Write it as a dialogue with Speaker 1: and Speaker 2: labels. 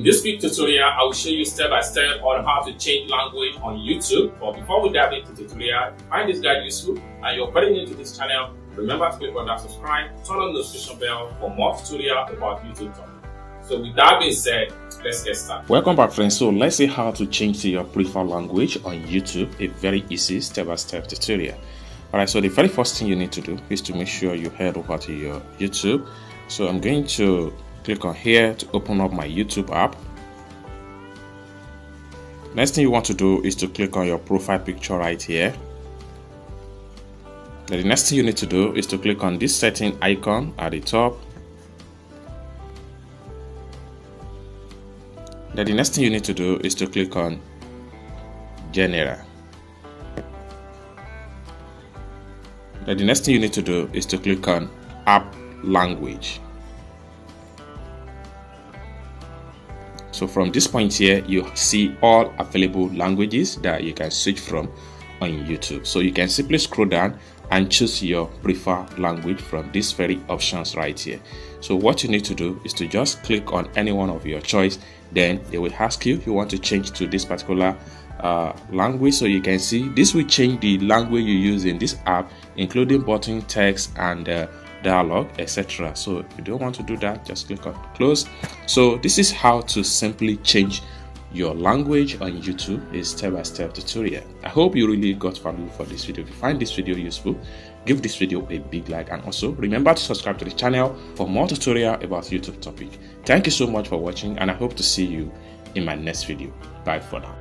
Speaker 1: this quick tutorial, I will show you step by step on how to change language on YouTube. But before we dive into the tutorial, if you find this guide useful and you're pretty new to this channel, remember to click on that subscribe, turn on the notification bell for more tutorials about YouTube topics. So with that being said, let's get started. Welcome back, friends. So let's see how to change to your preferred language on YouTube. A very easy step-by-step tutorial. Alright, so the very first thing you need to do is to make sure you head over to your YouTube. So I'm going to click on here to open up my YouTube app. Next thing you want to do is to click on your profile picture right here. Then the next thing you need to do is to click on this setting icon at the top. Then the next thing you need to do is to click on General. Then the next thing you need to do is to click on App Language. So from this point here, you see all available languages that you can switch from on YouTube. So you can simply scroll down and choose your preferred language from these very options right here. So what you need to do is to just click on any one of your choice. Then they will ask you if you want to change to this particular language. So you can see this will change the language you use in this app, including button, text, and dialogue, etc. So if you don't want to do that, just click on close. So this is how to simply change your language on YouTube, a step-by-step tutorial. I hope you really got value for this video. If you find this video useful, give this video a big like, and also remember to subscribe to the channel for more tutorial about YouTube topic. Thank you so much for watching, and I hope to see you in my next video. Bye for now.